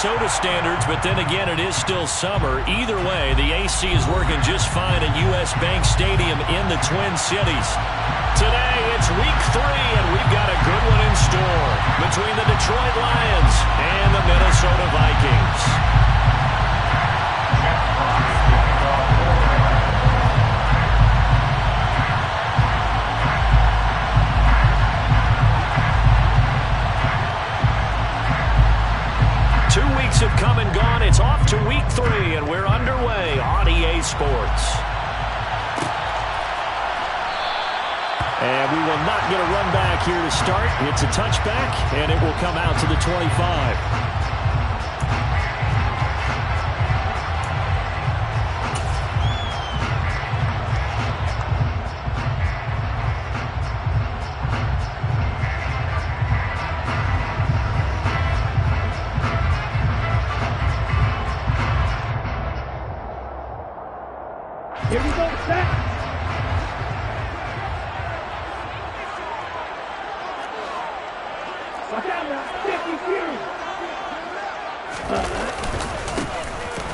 Minnesota standards, but then again, it is still summer. Either way, the AC is working just fine at US Bank Stadium in the Twin Cities. Today, it's week 3, and we've got a good one in store between the Detroit Lions and the Minnesota Vikings. 2 weeks have come and gone. It's off to week 3, and we're underway on EA Sports. And we will not get a run back here to start. It's a touchback, and it will come out to the 25. Here we go, set. Watch out now, 50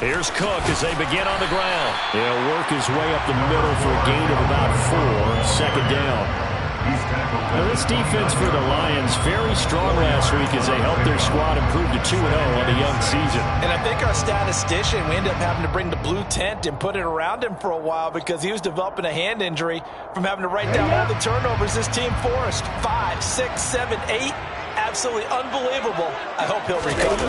Here's Cook as they begin on the ground. He'll work his way up the middle for a gain of about 4, second down. Now, this defense for the Lions, very strong last week as they helped their squad improve to 2-0 on the young season. And I think our statistician, we ended up having to bring the blue tent and put it around him for a while because he was developing a hand injury from having to write down all the turnovers this team forced. 5, 6, 7, 8. Absolutely unbelievable. I hope he'll recover.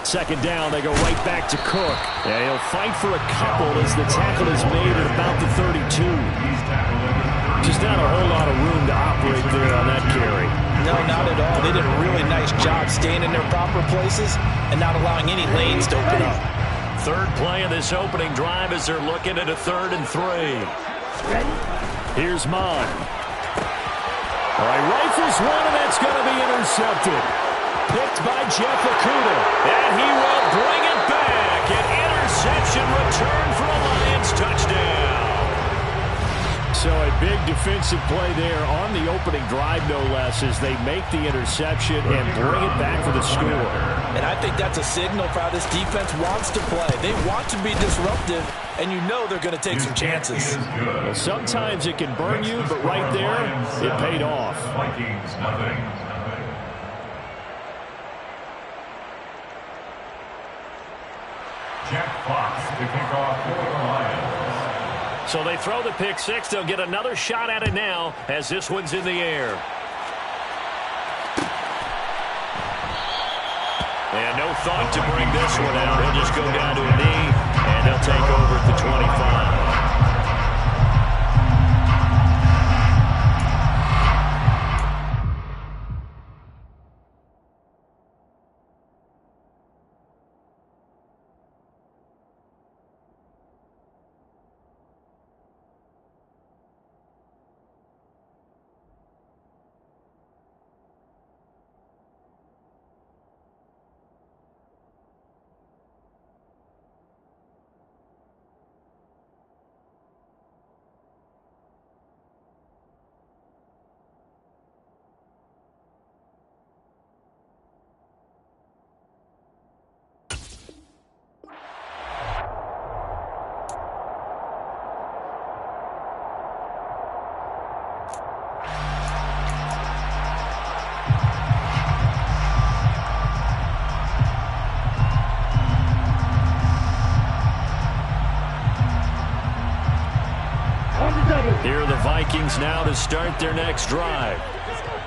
Second down, they go right back to Cook. Yeah, he'll fight for a couple as the tackle is made at about the 32. Just not a whole lot of room to operate there on that carry. No, not at all. They did a really nice job staying in their proper places and not allowing any lanes to open up. Third play of this opening drive as they're looking at a 3rd and 3. Here's Mon. All right, rifles one, and that's going to be intercepted. Picked by Jeff Okuda. And he will bring it back. An interception return for a Lions touchdown. So a big defensive play there on the opening drive, no less, as they make the interception and bring it back for the score. And I think that's a signal for how this defense wants to play. They want to be disruptive, and you know they're going to take some chances. Well, sometimes it can burn you, but right there, it paid off. Vikings, nothing. Jack Fox to kick off for the Lions. So they throw the pick 6. They'll get another shot at it now as this one's in the air. And no thought to bring this one out. He'll just go down to a knee, and they'll take over at the 25. Here are the Vikings now to start their next drive.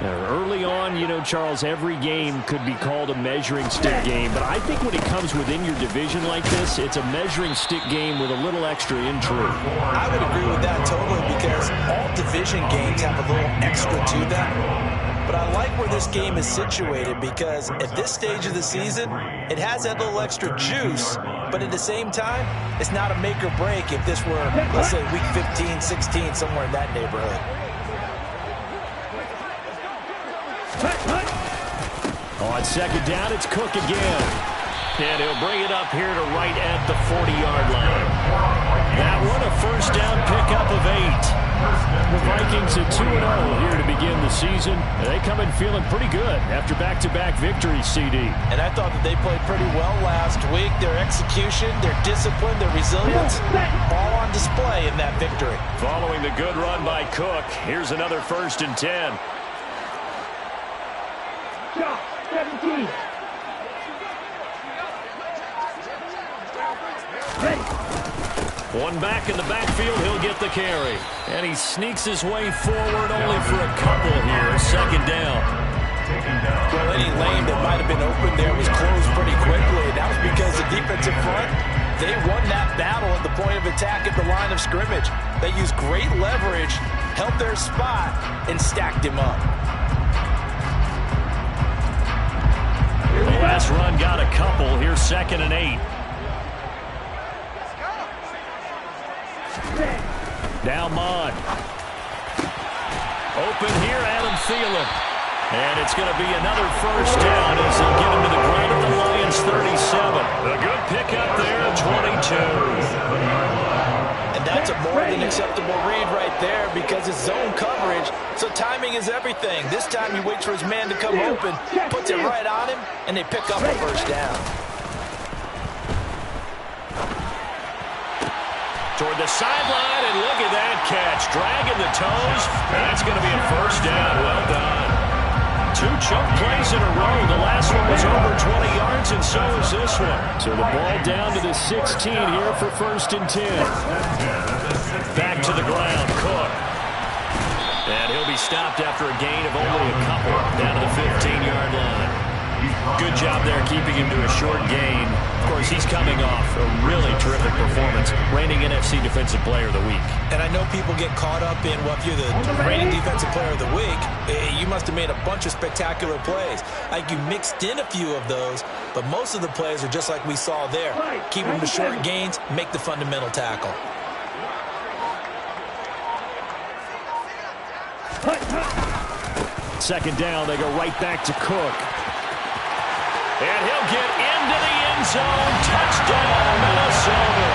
Now, early on, you know, Charles, every game could be called a measuring stick game, but I think when it comes within your division like this, it's a measuring stick game with a little extra intrigue. I would agree with that totally because all division games have a little extra to them. But I like where this game is situated because at this stage of the season, it has that little extra juice, but at the same time, it's not a make or break if this were, let's say, week 15, 16, somewhere in that neighborhood. On second down, it's Cook again. And he'll bring it up here to right at the 40-yard line. That one, a first down pickup of 8. The Vikings at 2-0 here to begin the season. They come in feeling pretty good after back-to-back victories, CD. And I thought that they played pretty well last week. Their execution, their discipline, their resilience, all on display in that victory. Following the good run by Cook, here's another 1st and 10. Shot, 17. Ready. One back in the backfield, he'll get the carry. And he sneaks his way forward only for a couple here. 2nd down. Well, any lane that might have been open there was closed pretty quickly. That was because the defensive front, they won that battle at the point of attack at the line of scrimmage. They used great leverage, held their spot, and stacked him up. The last run got a couple. Here's 2nd and 8. Now Mond. Open here, Adam Thielen. And it's going to be another 1st down as they get him to the ground at the Lions 37. A good pickup there, 22. And that's a more than acceptable read right there because it's zone coverage, so timing is everything. This time he waits for his man to come open, puts it right on him, and they pick up a 1st down. Toward the sideline, and look at that catch. Dragging the toes. That's going to be a 1st down. Well done. 2 chunk plays in a row. The last one was over 20 yards, and so is this one. So the ball down to the 16 here for 1st and 10. Back to the ground, Cook. And he'll be stopped after a gain of only a couple down to the 15-yard line. Good job there keeping him to a short gain. Of course, he's coming off a really terrific performance, reigning NFC Defensive Player of the Week. And I know people get caught up in, well, if you're the reigning Defensive Player of the Week, you must have made a bunch of spectacular plays. Like you mixed in a few of those, but most of the plays are just like we saw there. Keep them to short gains, make the fundamental tackle. 2nd down, they go right back to Cook. And he'll get into the end zone. Touchdown, Minnesota.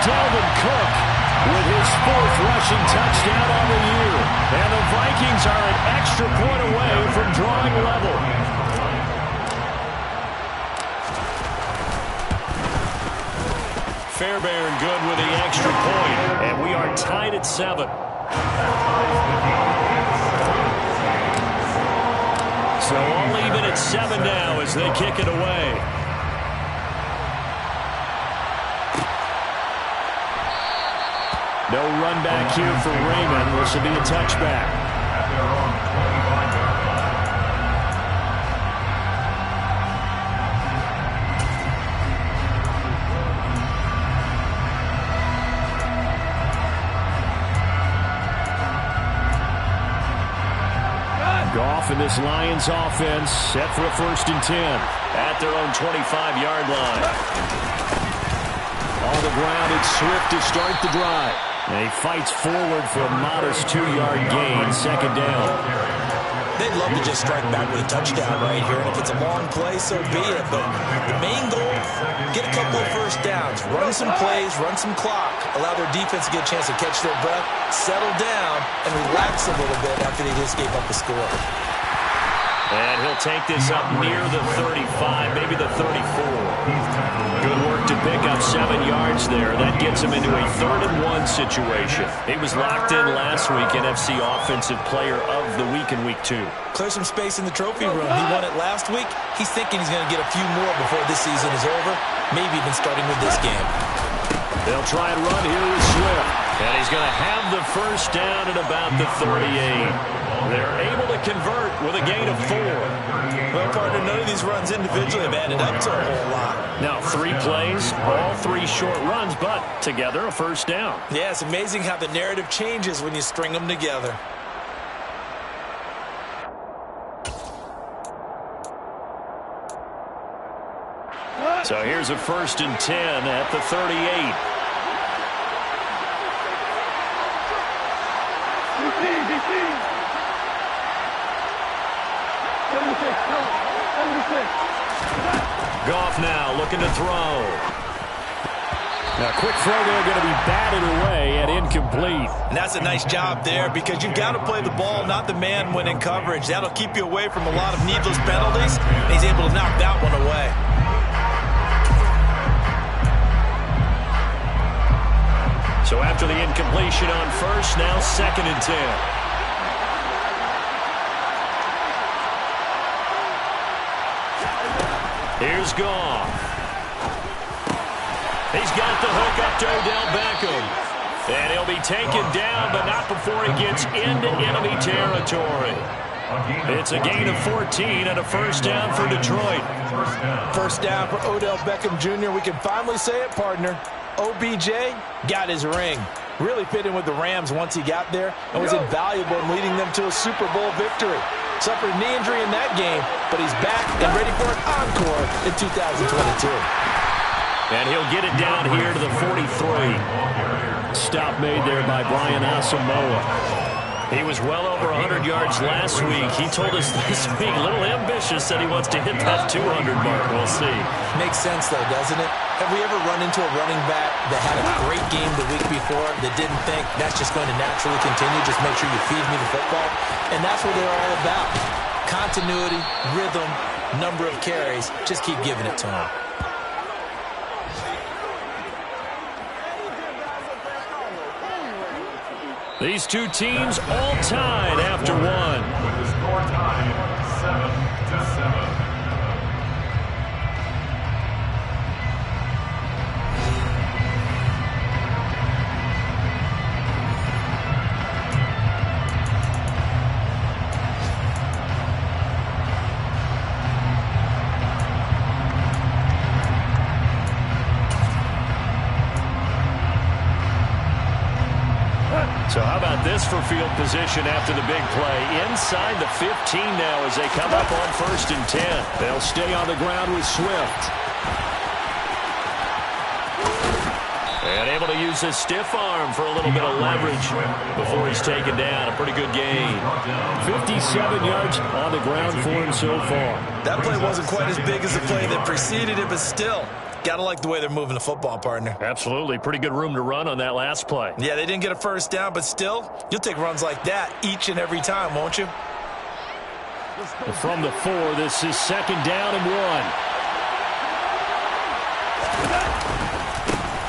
Dalvin Cook with his 4th rushing touchdown on the year. And the Vikings are an extra point away from drawing level. Fairbairn good with the extra point. And we are tied at 7. So all even at 7 now as they kick it away. No run back here for Raymond. This will be a touchback. Goff and this Lions offense set for a 1st and 10 at their own 25-yard line. On the ground, it's Swift to start the drive. And he fights forward for a modest 2-yard gain, 2nd down. They'd love to just strike back with a touchdown right here, and if it's a long play, so be it. But the main goal, get a couple of 1st downs, run some plays, run some clock, allow their defense to get a chance to catch their breath, settle down, and relax a little bit after they just gave up the score. And he'll take this up near the 35, maybe the 34. Good work to pick up 7 yards there. That gets him into a 3rd and 1 situation. He was locked in last week, NFC Offensive Player of the Week in Week 2. Clear some space in the trophy room. He won it last week. He's thinking he's going to get a few more before this season is over, maybe even starting with this game. They'll try and run here with Swift. And he's going to have the 1st down at about the 38. They're able to convert with a gain of 4. Well, partner, none of these runs individually have added up to a whole lot. Now 3 plays, all 3 short runs, but together a 1st down. Yeah, it's amazing how the narrative changes when you string them together. So here's a 1st and 10 at the 38. Goff now looking to throw. Now, quick throw there, going to be batted away and incomplete. And that's a nice job there because you've got to play the ball, not the man when in coverage. That'll keep you away from a lot of needless penalties. And he's able to knock that one away. So after the incompletion on first, now 2nd and 10. Here's Goff. He's got the hook up to Odell Beckham. And he'll be taken down, but not before he gets into enemy territory. It's a gain of 14 and a first down for Detroit. First down for Odell Beckham Jr. We can finally say it, partner. OBJ got his ring. Really fit in with the Rams once he got there and was invaluable in leading them to a Super Bowl victory. Suffered a knee injury in that game, but he's back and ready for an encore in 2022. And he'll get it down here to the 43. Stop made there by Brian Asamoah. He was well over 100 yards last week. He told us this week, a little ambitious, that he wants to hit that 200 mark. We'll see. Makes sense, though, doesn't it? Have we ever run into a running back that had a great game the week before that didn't think that's just going to naturally continue? Just make sure you feed me the football. And that's what they're all about. Continuity, rhythm, number of carries. Just keep giving it to them. These two teams all tied after one. With the score tied 7-7. So how about this for field position after the big play? Inside the 15 now as they come up on 1st and 10. They'll stay on the ground with Swift. And able to use his stiff arm for a little bit of leverage before he's taken down. A pretty good gain. 57 yards on the ground for him so far. That play wasn't quite as big as the play that preceded it, but still. Gotta like the way they're moving the football, partner. Absolutely. Pretty good room to run on that last play. Yeah, they didn't get a first down, but still, you'll take runs like that each and every time, won't you? From the 4, this is 2nd down and 1.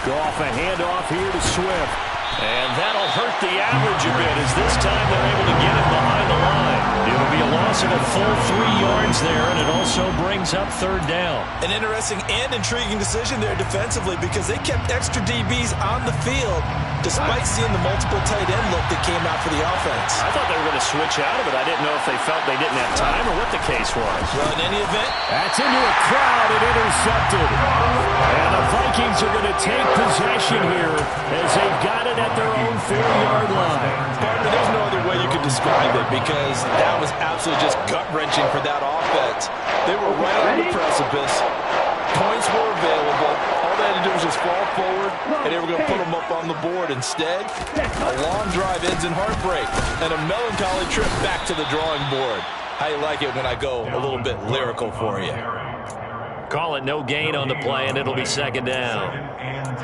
Goff a handoff here to Swift. And that'll hurt the average a bit as this time they're able to get him behind the line. It'll be a loss of a full 3 yards there, and it also brings up 3rd down. An interesting and intriguing decision there defensively because they kept extra DBs on the field despite seeing the multiple tight end look that came out for the offense. I thought they were going to switch out of it. I didn't know if they felt they didn't have time or what the case was. Well, in any event, that's into a crowd and intercepted. And the Vikings are going to take possession here as they've got it at their own 4-yard line. Partner, there's no other way you could describe it because that was absolutely just gut-wrenching for that offense. They were right on the precipice. Points were available. All they had to do was just fall forward, and they were going to put them up on the board. Instead, a long drive ends in heartbreak and a melancholy trip back to the drawing board. How you like it when I go a little bit lyrical for you? Call it no gain on the play, and it'll be 2nd down.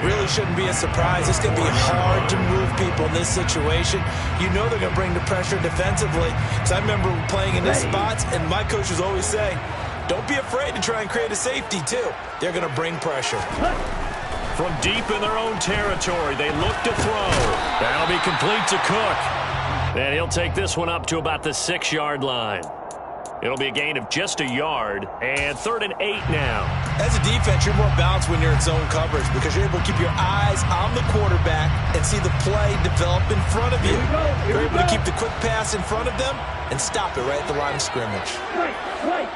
Really shouldn't be a surprise. It's going to be hard to move people in this situation. You know they're going to bring the pressure defensively. Because I remember playing in these spots, and my coaches always say, don't be afraid to try and create a safety, too. They're going to bring pressure. From deep in their own territory, they look to throw. That'll be complete to Cook. And he'll take this one up to about the 6-yard line. It'll be a gain of just a yard, and 3rd and 8 now. As a defense, you're more balanced when you're in zone coverage because you're able to keep your eyes on the quarterback and see the play develop in front of you. You're able to keep the quick pass in front of them and stop it right at the line of scrimmage. Right.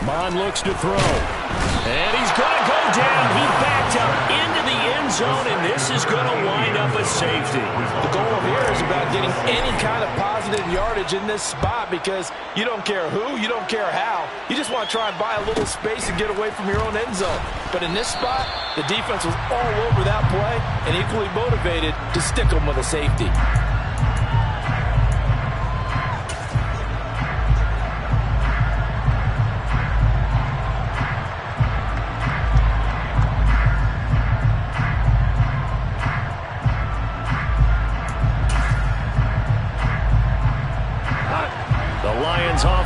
Mon looks to throw. And he's going to go down. He backed up into the end zone, and this is going to wind up a safety. The goal here is about getting any kind of positive yardage in this spot because you don't care who, you don't care how. You just want to try and buy a little space and get away from your own end zone. But in this spot, the defense was all over that play and equally motivated to stick them with a safety.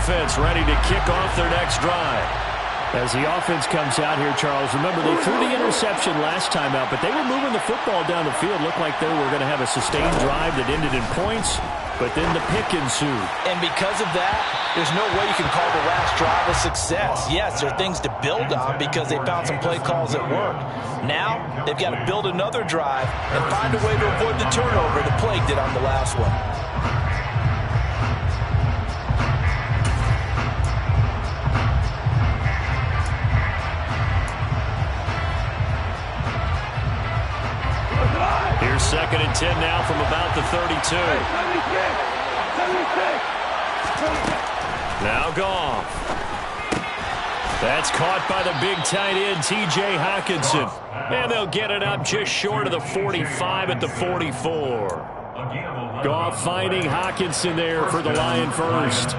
offense ready to kick off their next drive. As the offense comes out here, Charles, remember they threw the interception last time out, but they were moving the football down the field. Looked like they were going to have a sustained drive that ended in points, but then the pick ensued. And because of that, there's no way you can call the last drive a success. Yes, there are things to build on because they found some play calls that work. Now, they've got to build another drive and find a way to avoid the turnover the plague did on the last one. Here's 2nd and 10 now from about the 32. 76. Now Goff. That's caught by the big tight end, T.J. Hockenson. And they'll get it up just short of the 45 at the 44. Goff finding Hockenson there for the Lion first.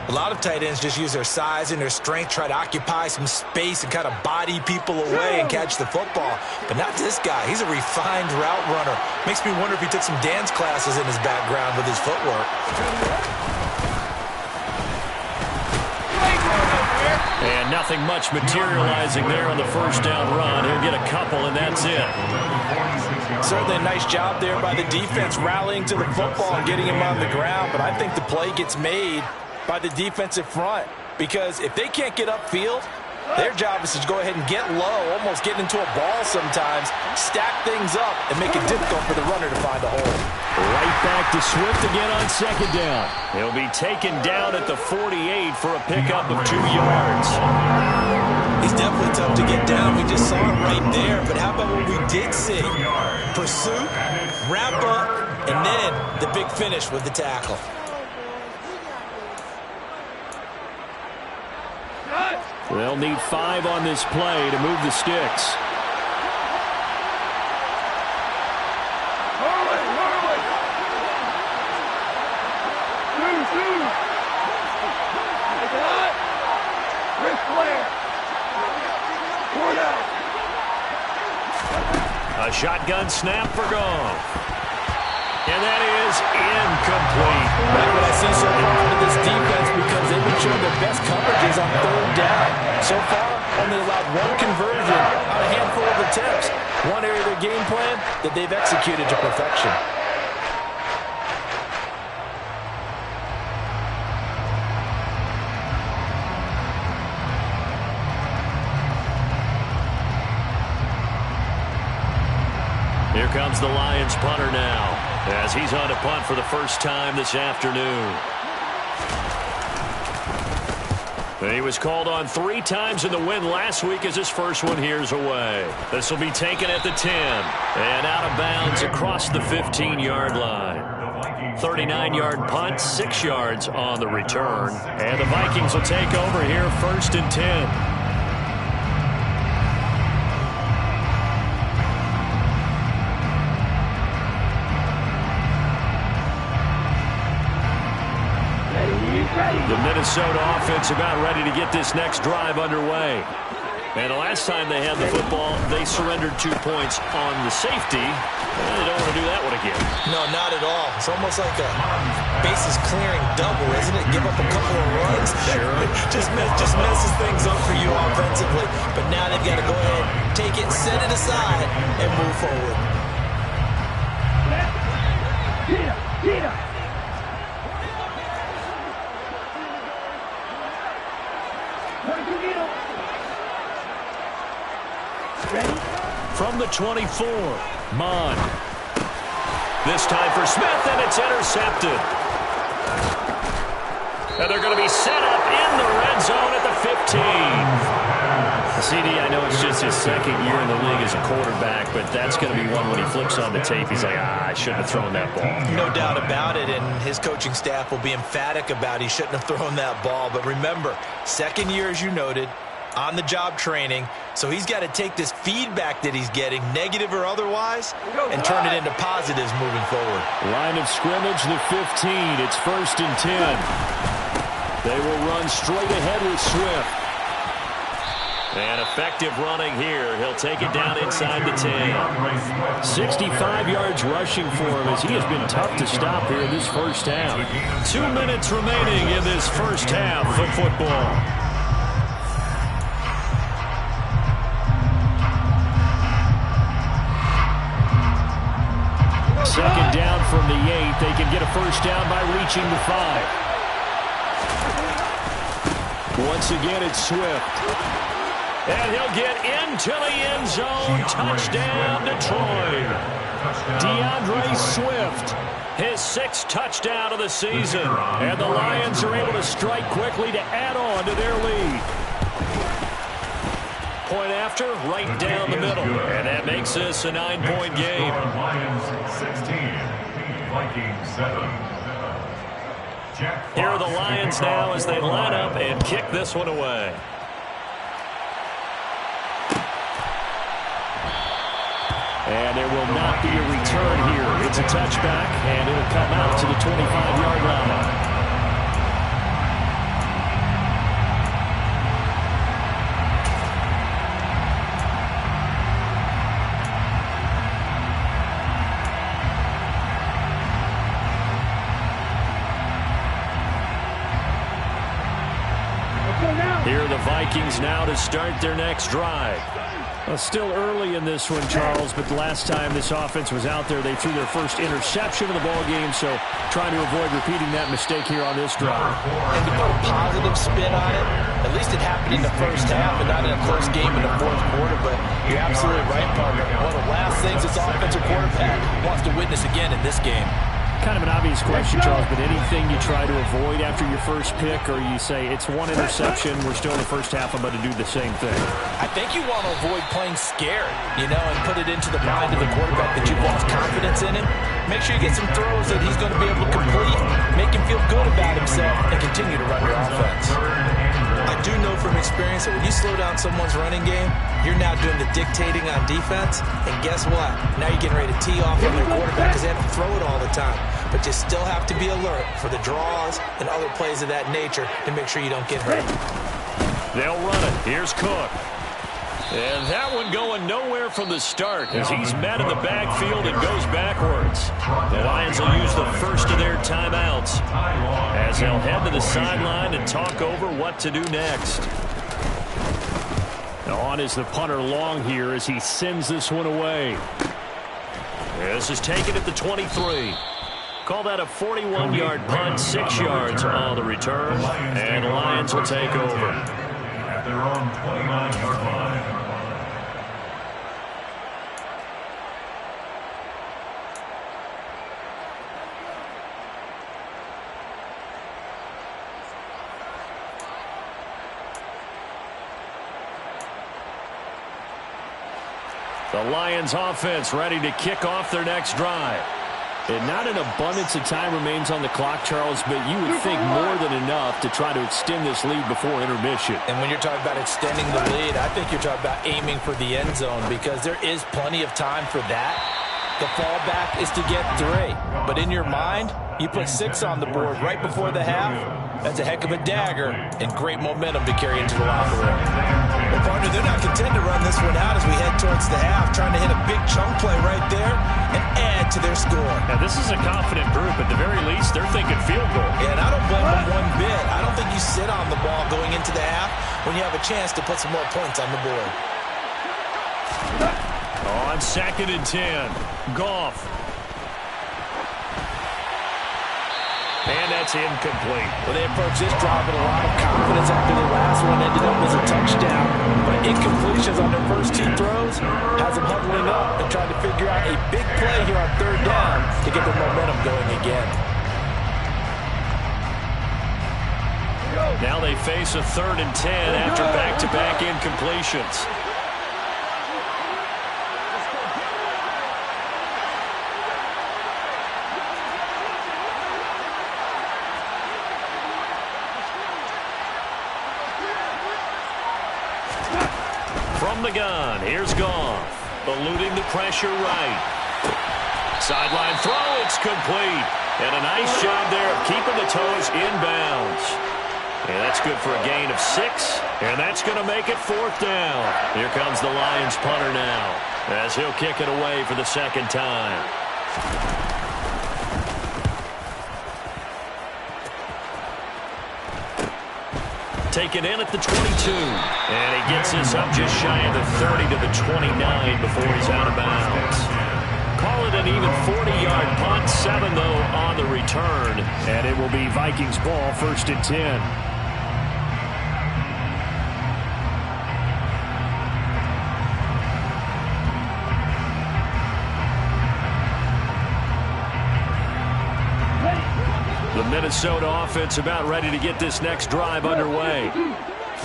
A lot of tight ends just use their size and their strength, try to occupy some space and kind of body people away and catch the football. But not this guy. He's a refined route runner. Makes me wonder if he took some dance classes in his background with his footwork. And nothing much materializing there on the first down run. He'll get a couple, and that's it. Certainly a nice job there by the defense rallying to the football and getting him on the ground. But I think the play gets made by the defensive front, because if they can't get upfield, their job is to go ahead and get low, almost get into a ball sometimes, stack things up, and make it difficult for the runner to find a hole. Right back to Swift again on 2nd down. He'll be taken down at the 48 for a pickup of 2 yards. He's definitely tough to get down. We just saw it right there, but how about what we did see? Pursuit, wrap up, and then the big finish with the tackle. They'll need 5 on this play to move the sticks. A shotgun snap for Goff. And that is incomplete. Like what I see so far out of this defense, because they've been showing their best coverages on 3rd down. So far, only allowed 1 conversion on a handful of attempts. One area of their game plan that they've executed to perfection. Here comes the Lions punter now, as he's on to punt for the first time this afternoon. He was called on 3 times in the win last week, as his first one here's away. This will be taken at the 10 and out of bounds across the 15-yard line. 39-yard punt, 6 yards on the return. And the Vikings will take over here 1st and 10. The Minnesota offense about ready to get this next drive underway. And the last time they had the football, they surrendered 2 points on the safety. And they don't want to do that one again. No, not at all. It's almost like a bases clearing double, isn't it? Give up a couple of runs. Sure. just messes things up for you offensively. But now they've got to go ahead, take it, set it aside, and move forward. Get up. From the 24, Mon. This time for Smith, and it's intercepted. And they're going to be set up in the red zone at the 15. CD, I know it's just his 2nd year in the league as a quarterback, but that's going to be one when he flips on the tape. He's like, I shouldn't have thrown that ball. No doubt about it, and his coaching staff will be emphatic about he shouldn't have thrown that ball. But remember, 2nd year, as you noted, on-the-job training, so he's got to take this feedback that he's getting, negative or otherwise, and turn it into positives moving forward. Line of scrimmage, the 15. It's 1st and 10. They will run straight ahead with Swift. And effective running here. He'll take it down inside the 10. 65 yards rushing for him as he has been tough to stop here in this first half. 2 minutes remaining in this first half of football. Second down from the 8. They can get a first down by reaching the 5. Once again, it's Swift. And he'll get into the end zone. Touchdown, Detroit. DeAndre Swift, his 6th touchdown of the season. And the Lions are able to strike quickly to add on to their lead. Point after, right down the middle. And that makes this a 9-point game. Lions 16, Vikings 7. Here are the Lions now as they line up and kick this one away. And there will not be a return here. It's a touchback, and it'll come out to the 25-yard line. Here are the Vikings now to start their next drive. Well, still early in this one, Charles, but the last time this offense was out there, they threw their first interception of the ball game, so trying to avoid repeating that mistake here on this drive. And to put a positive spin on it, at least it happened in the first half and not in a close game in the fourth quarter, but you're absolutely right, partner. One of the last things this offensive quarterback wants to witness again in this game. Kind of an obvious question, Charles, but anything you try to avoid after your first pick, or you say it's one interception, we're still in the first half, I'm about to do the same thing? I think you want to avoid playing scared, and put it into the mind of the quarterback that you've lost confidence in him. Make sure you get some throws that he's going to be able to complete, make him feel good about himself, and continue to run your offense. I do know from experience that when you slow down someone's running game, you're now doing the dictating on defense, and guess what? Now you're getting ready to tee off on their quarterback because they have to throw it all the time. But you still have to be alert for the draws and other plays of that nature to make sure you don't get hurt. They'll run it. Here's Cook. And that one going nowhere from the start as he's met in the backfield and goes backwards. The Lions will use the first of their timeouts as they'll head to the sideline and talk over what to do next. Now on is the punter Long here as he sends this one away. This is taken at the 23. Call that a 41-yard punt, 6 yards on the return, and the Lions will take over. At their own 29-yard line. The Lions offense ready to kick off their next drive. And not an abundance of time remains on the clock, Charles, but you would think more than enough to try to extend this lead before intermission. And when you're talking about extending the lead, I think you're talking about aiming for the end zone because there is plenty of time for that. The fallback is to get 3. But in your mind, you put 6 on the board right before the half. That's a heck of a dagger and great momentum to carry into the locker room. Well, partner, they're not content to run this one out as we head towards the half, trying to hit a big chunk play right there and add to their score. Now, this is a confident group. At the very least, they're thinking field goal. Yeah, and I don't blame them one bit. I don't think you sit on the ball going into the half when you have a chance to put some more points on the board. On 2nd and 10, Goff. And that's incomplete. Well, they approach this drive with a lot of confidence after the last one ended up as a touchdown. But incompletions on their first 2 throws has them huddling up and trying to figure out a big play here on 3rd down to get their momentum going again. Now they face a 3rd and 10 after back-to-back incompletions. From the gun, here's Goff, eluding the pressure right. Sideline throw, it's complete. And a nice job there of keeping the toes inbounds. And that's good for a gain of 6. And that's going to make it 4th down. Here comes the Lions punter now, as he'll kick it away for the second time. Taken in at the 22. And he gets this up just shy of the 30 to the 29 before he's out of bounds. Call it an even 40-yard punt. 7, though, on the return. And it will be Vikings ball, 1st and 10. The Minnesota offense about ready to get this next drive underway.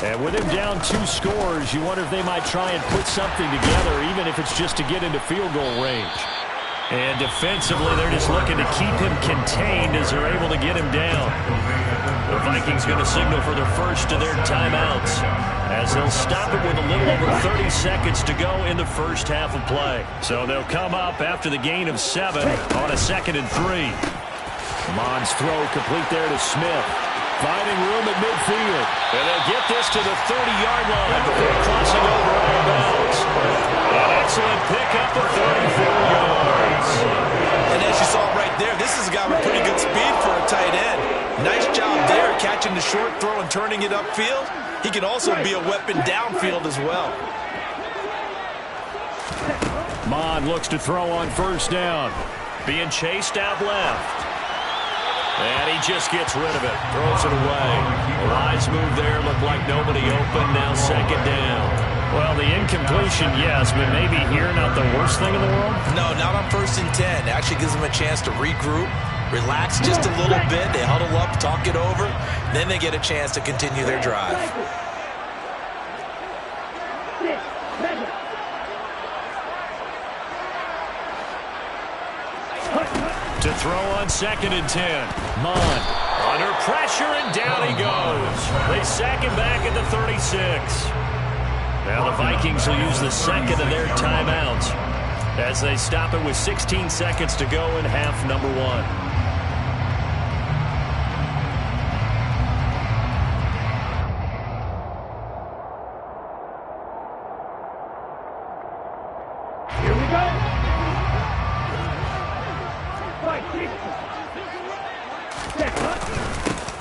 And with him down 2 scores, you wonder if they might try and put something together, even if it's just to get into field goal range. And defensively, they're just looking to keep him contained as they're able to get him down. The Vikings going to signal for their first of their timeouts, as they'll stop it with a little over 30 seconds to go in the first half of play. So they'll come up after the gain of 7 on a 2nd and 3. Mond's throw complete there to Smith. Finding room at midfield. And they'll get this to the 30-yard line before crossing over out of bounds. An excellent pickup of 34 yards. And as you saw right there, this is a guy with pretty good speed for a tight end. Nice job there catching the short throw and turning it upfield. He can also be a weapon downfield as well. Mond looks to throw on 1st down. Being chased out left. And he just gets rid of it. Throws it away. A wise move there. Looked like nobody open. Now 2nd down. Well, the incompletion, yes, but maybe here not the worst thing in the world? No, not on 1st and 10. It actually gives them a chance to regroup, relax just a little bit. They huddle up, talk it over. Then they get a chance to continue their drive. To throw on 2nd and 10. Mond under pressure, and down he goes. They sack him back at the 36. Now the Vikings will use the 2nd of their timeouts as they stop it with 16 seconds to go in half number 1. Here we go.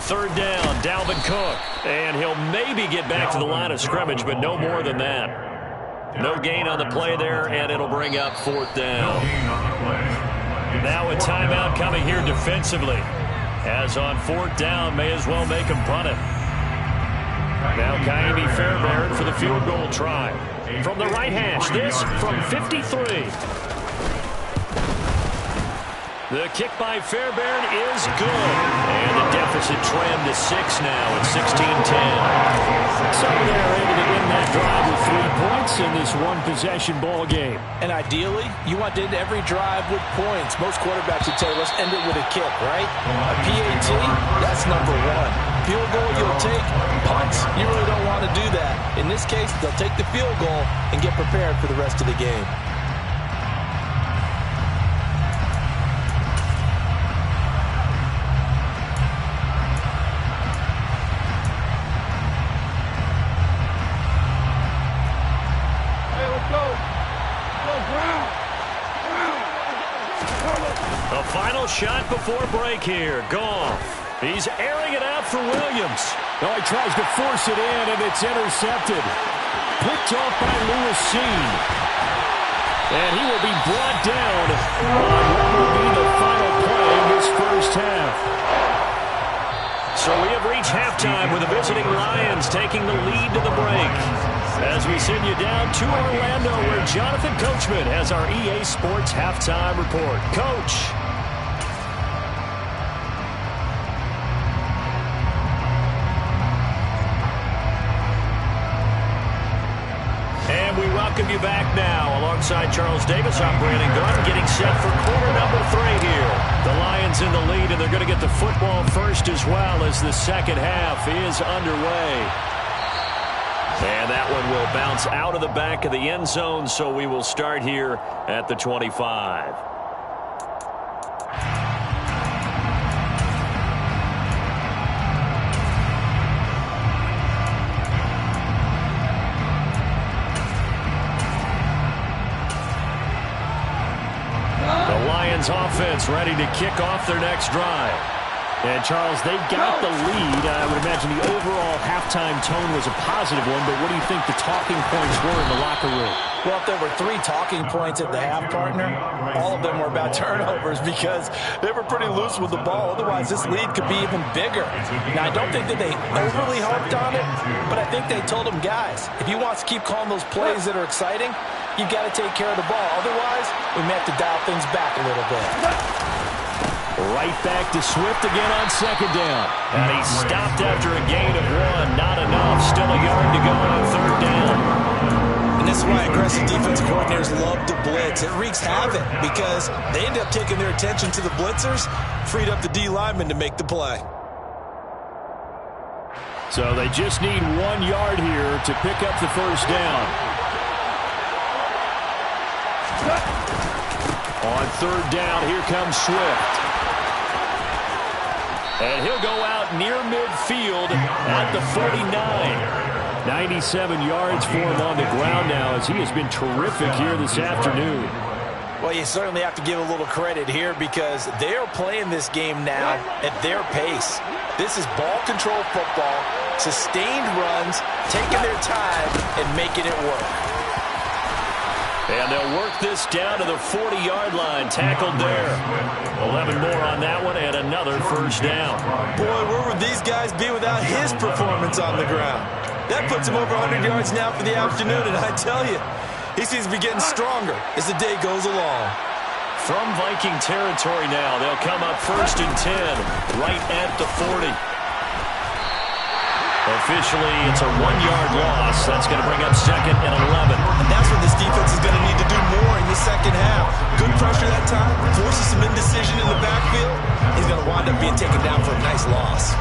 3rd down, Dalvin Cook. And he'll maybe get back to the line of scrimmage, but no more than that. No gain on the play there, and it'll bring up 4th down. Now a timeout coming here defensively. As on 4th down, may as well make him punt it. Now Kaimi Fairbairn for the field goal try. From the right hash, this from 53. The kick by Fairbairn is good. And the deficit trimmed to 6 now at 16-10. So they're able to end that drive with 3 points in this one-possession ball game. And ideally, you want to end every drive with points. Most quarterbacks would tell you, let's end it with a kick, right? A PAT, that's number 1. Field goal you'll take. Punts, you really don't want to do that. In this case, they'll take the field goal and get prepared for the rest of the game. The final shot before break here. Goff. He's airing it out for Williams. Oh, he tries to force it in, and it's intercepted. Picked off by Lewis Seen. And he will be brought down on what will be the final play of this first half. So we have reached halftime with the visiting Lions taking the lead to the break. As we send you down to Orlando, where Jonathan Coachman has our EA Sports halftime report. Coach. And we welcome you back now. Alongside Charles Davis, I'm Brandon Gunn, getting set for quarter number 3 here. The Lions in the lead, and they're going to get the football first as well as the second half is underway. And that one will bounce out of the back of the end zone, so we will start here at the 25. defense ready to kick off their next drive. And, Charles, they got the lead. I would imagine the overall halftime tone was a positive one, but what do you think the talking points were in the locker room? Well, if there were 3 talking points at the half, partner, all of them were about turnovers because they were pretty loose with the ball. Otherwise, this lead could be even bigger. Now, I don't think that they overly harped on it, but I think they told them, guys, if you want to keep calling those plays that are exciting, you've got to take care of the ball. Otherwise, we may have to dial things back a little bit. Right back to Swift again on second down. And he stopped after a gain of 1. Not enough. Still a yard to go on third down. And this is why aggressive defensive coordinators love to blitz. It wreaks havoc because they end up taking their attention to the blitzers, freed up the D lineman to make the play. So they just need 1 yard here to pick up the first down. On third down, here comes Swift. And he'll go out near midfield at the 49. 97 yards for him on the ground now as he has been terrific here this afternoon. Well, you certainly have to give a little credit here because they are playing this game now at their pace. This is ball control football, sustained runs, taking their time and making it work. And they'll work this down to the 40-yard line. Tackled there. 11 more on that one and another first down. Boy, where would these guys be without his performance on the ground? That puts him over 100 yards now for the afternoon, and I tell you, he seems to be getting stronger as the day goes along. From Viking territory now, they'll come up 1st and 10, right at the 40. Officially, it's a 1-yard loss. That's going to bring up 2nd and 11. And that's what this defense is going to need to do more in the second half. Good pressure that time, forces some indecision in the backfield. He's going to wind up being taken down for a nice loss.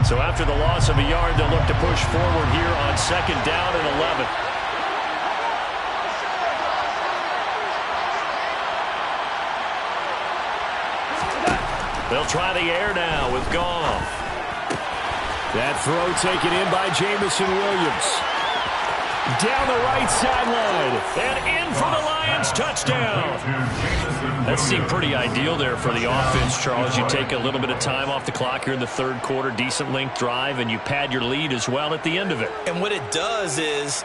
So after the loss of a yard, they'll look to push forward here on 2nd down and 11. They'll try the air now with Goff. That throw taken in by Jamison Williams. Down the right sideline. And in for the Lions touchdown. That seemed pretty ideal there for the offense, Charles. You take a little bit of time off the clock here in the third quarter, decent length drive, and you pad your lead as well at the end of it. And what it does is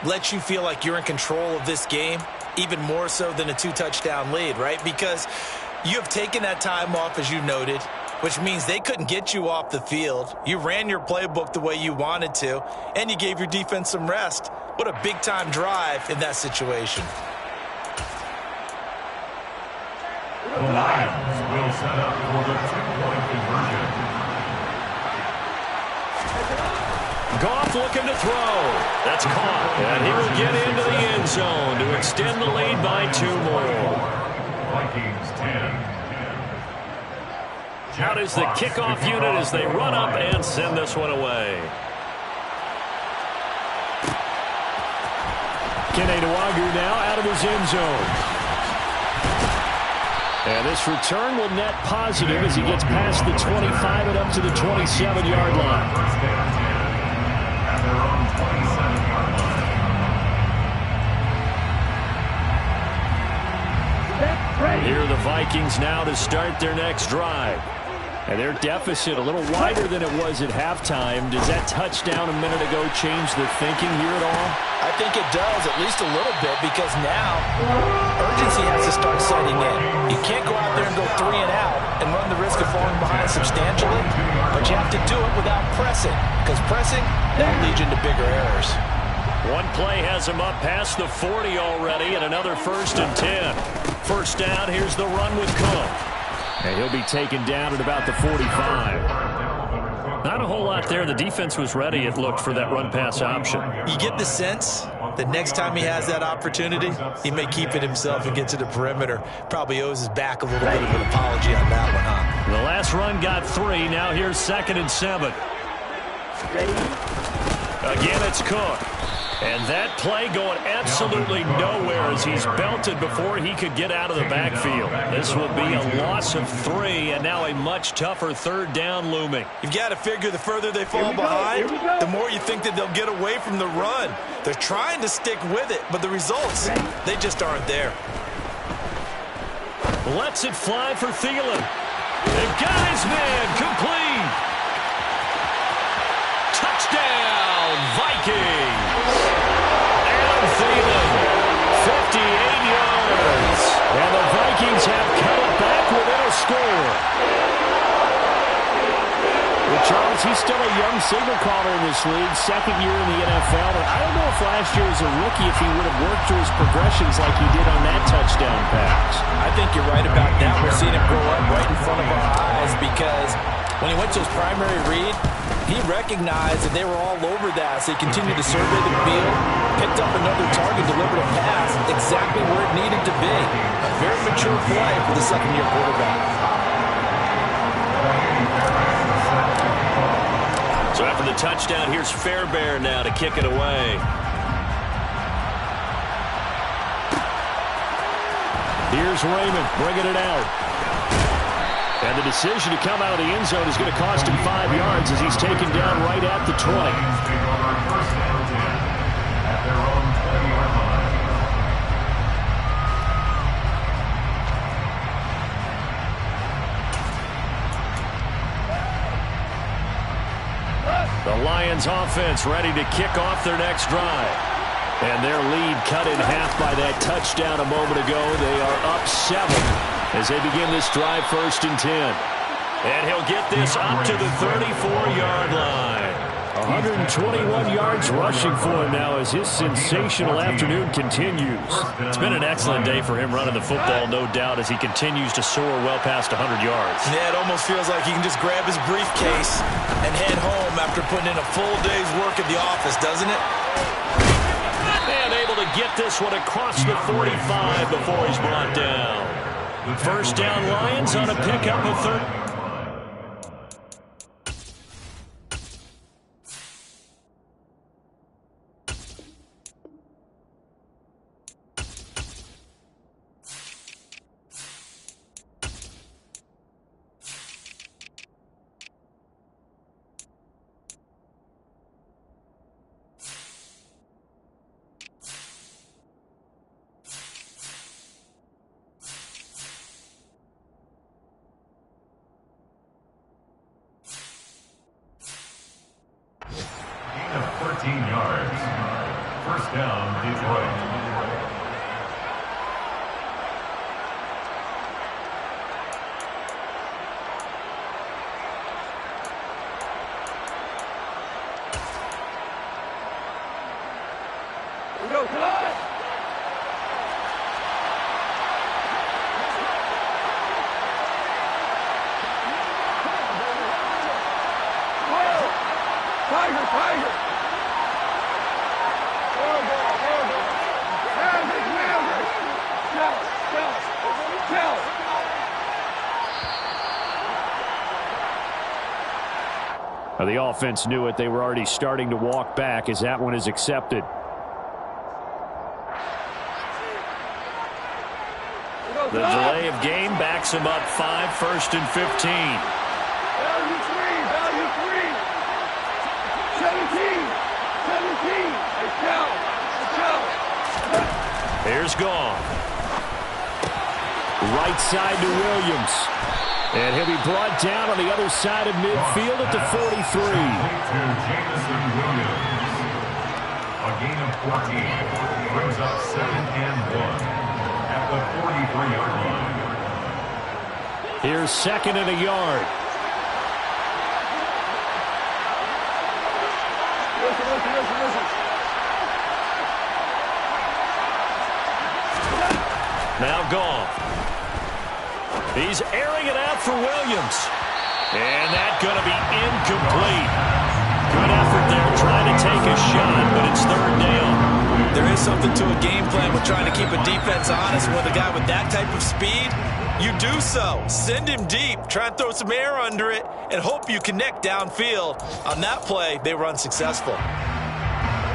let you feel like you're in control of this game, even more so than a 2-touchdown lead, right? Because you have taken that time off, as you noted, which means they couldn't get you off the field. You ran your playbook the way you wanted to, and you gave your defense some rest. What a big-time drive in that situation. The Lions will set up for the 2-point conversion. Goff looking to throw. That's caught. And he will get into the end zone to extend the lead by 2 more. Vikings 10. Out is the kickoff unit as they run up and send this one away. Kene Nwangwu now out of his end zone. And this return will net positive as he gets past the 25 and up to the 27-yard line. At their own 27-yard line. Here are the Vikings now to start their next drive. And their deficit a little wider than it was at halftime. Does that touchdown a minute ago change the thinking here at all? I think it does, at least a little bit, because now urgency has to start setting in. You can't go out there and go 3 and out and run the risk of falling behind substantially, but you have to do it without pressing, because pressing, that'll lead you into bigger errors. One play has him up past the 40 already, and another 1st and 10. First down, here's the run with Cook. And he'll be taken down at about the 45. Not a whole lot there. The defense was ready, it looked, for that run-pass option. You get the sense that next time he has that opportunity, he may keep it himself and get to the perimeter. Probably owes his back a little bit of an apology on that one, huh? The last run got 3. Now here's 2nd and 7. Again, it's Cook. And that play going absolutely nowhere as he's belted before he could get out of the backfield. This will be a loss of 3, and now a much tougher third down looming. You've got to figure the further they fall behind, the more you think that they'll get away from the run. They're trying to stick with it, but the results, they just aren't there. Lets it fly for Thielen. They've got his man complete. Touchdown, Vikings. And Thielen, 58 yards. And the Vikings have come back within a score. Well, Charles, he's still a young signal caller in this league, second year in the NFL. And I don't know if last year as a rookie if he would have worked through his progressions like he did on that touchdown pass. I think you're right about that. We're seeing him grow up right in front of our eyes because when he went to his primary read, he recognized that they were all over that, so he continued to survey the field, picked up another target, delivered a pass exactly where it needed to be. A very mature play for the second-year quarterback. So after the touchdown, here's Fairbairn now to kick it away. Here's Raymond bringing it out. And the decision to come out of the end zone is going to cost him 5 yards as he's taken down right at the 20. The Lions offense ready to kick off their next drive. And their lead cut in half by that touchdown a moment ago. They are up 7 as they begin this drive 1st and 10. And he'll get this up to the 34-yard line. 121 yards rushing for him now as his sensational afternoon continues. It's been an excellent day for him running the football, no doubt, as he continues to soar well past 100 yards. Yeah, it almost feels like he can just grab his briefcase and head home after putting in a full day's work at the office, doesn't it? And able to get this one across the 45 before he's brought down. First down, Lions on a pickup of 30. Of 14 yards. First down, Detroit. The offense knew it. They were already starting to walk back as that one is accepted. The delay of game backs him up 5, 1st and 15. Value 3. 17. Here's Gone. Right side to Williams. And he'll be brought down on the other side of midfield at the 43. Jamison Williams. A gain of 14 brings up 2nd and 1 at the 43-yard line. Here's 2nd and a yard. Listen. Now Gone. He's airing it out for Williams. And that's going to be incomplete. Good effort there trying to take a shot, but it's 3rd down. There is something to a game plan with trying to keep a defense honest. With a guy with that type of speed, you do so. Send him deep. Try and throw some air under it and hope you connect downfield. On that play, they were unsuccessful.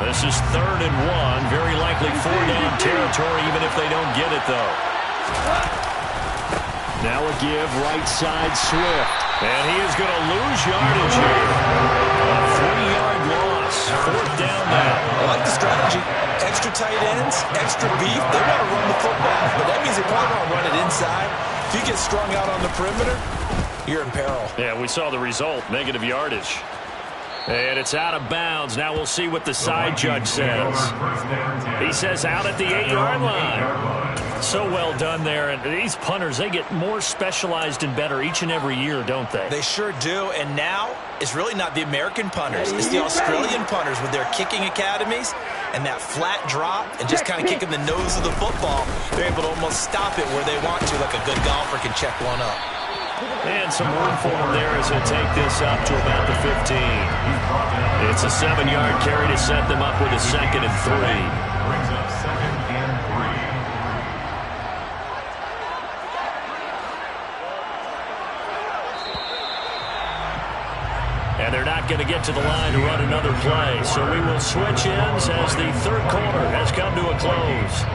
This is 3rd and 1. Very likely 4-down territory, even if they don't get it, though. Now a give, right side, Swift. And he is going to lose yardage here. A 3-yard loss. 4th down now. I like the strategy. Extra tight ends, extra beef. They want to run the football, but that means they probably want to run it inside. If you get strung out on the perimeter, you're in peril. Yeah, we saw the result. Negative yardage. And it's out of bounds. Now we'll see what the side judge says. He says out at the 8-yard line. So well done there. And these punters, they get more specialized and better each and every year, don't they? They sure do. And now it's really not the American punters. It's the Australian punters with their kicking academies and that flat drop and just kind of kicking the nose of the football. They're able to almost stop it where they want to, like a good golfer can check one up. And some room for him there as he'll take this up to about the 15. It's a 7-yard carry to set them up with a 2nd and 3. Brings up 2nd and 3. And they're not going to get to the line to run another play. So we will switch ends as the 3rd quarter has come to a close.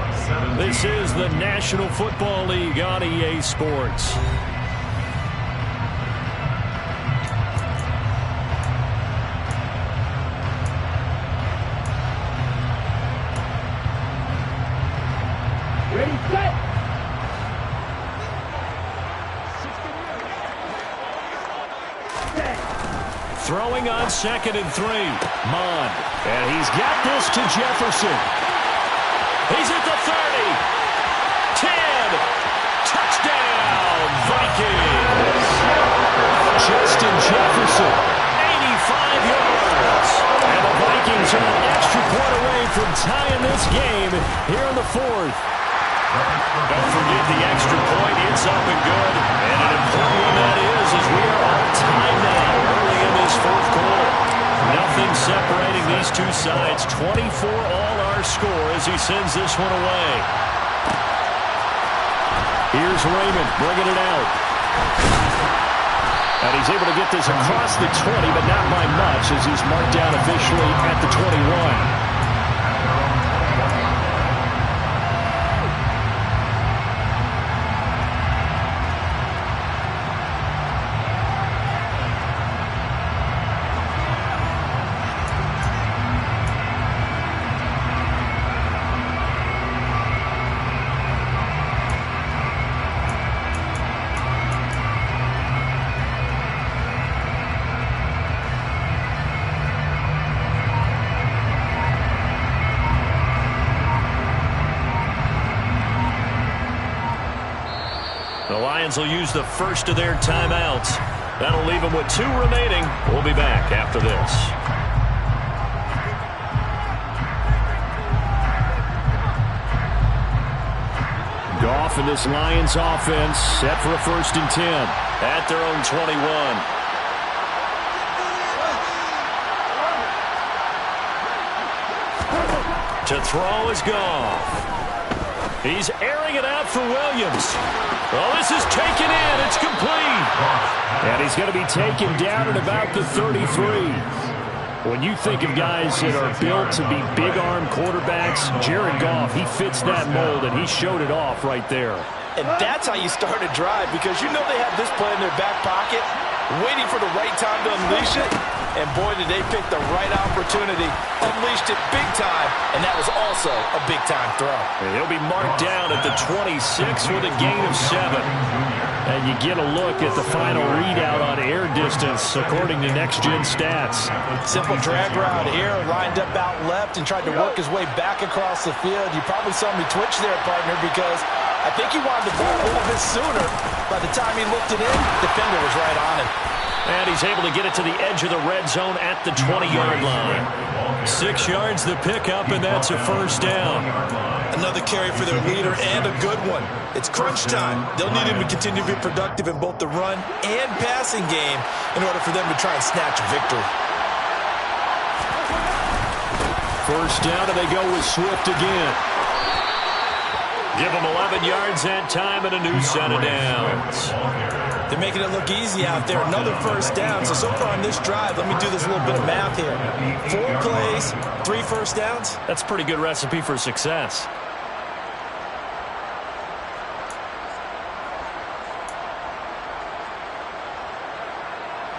This is the National Football League on EA Sports. Ready, set. Throwing on 2nd and 3. Mond. And he's got this to Jefferson. He's at the 30. 10. Touchdown, Vikings. Justin Jefferson. 85 yards. And the Vikings are an extra point away from tying this game here in the 4th. Don't forget the extra point. It's up and good. And an important one that is as we are on time now early in this 4th quarter. Nothing separating these two sides. 24 all our score as he sends this one away. Here's Raymond bringing it out. And he's able to get this across the 20, but not by much as he's marked down officially at the 21. The Lions will use the first of their timeouts. That'll leave them with 2 remaining. We'll be back after this. Goff and this Lions offense set for a 1st and 10 at their own 21. To throw is Goff. He's airing it out for Williams. Well, this is taken in. It's complete. And he's going to be taken down at about the 33. When you think of guys that are built to be big-arm quarterbacks, Jared Goff, he fits that mold, and he showed it off right there. And that's how you start a drive, because you know they have this play in their back pocket, waiting for the right time to unleash it. And boy, did they pick the right opportunity. Unleashed it big time, and that was also a big-time throw. And he'll be marked down at the 26 with a gain of 7. And you get a look at the final readout on air distance, according to next-gen stats. Simple drag route here, lined up out left and tried to work his way back across the field. You probably saw me twitch there, partner, because I think he wanted the ball a little bit sooner. By the time he looked it in, the defender was right on him. And he's able to get it to the edge of the red zone at the 20-yard line. 6 yards the pickup, and that's a 1st down. Another carry for their leader, and a good one. It's crunch time. They'll need him to continue to be productive in both the run and passing game in order for them to try and snatch a victory. 1st down, and they go with Swift again. Give them 11 yards that time and a new set of downs. They're making it look easy out there. Another first down. So far on this drive, let me do this little bit of math here. 4 plays, 3 first downs. That's a pretty good recipe for success.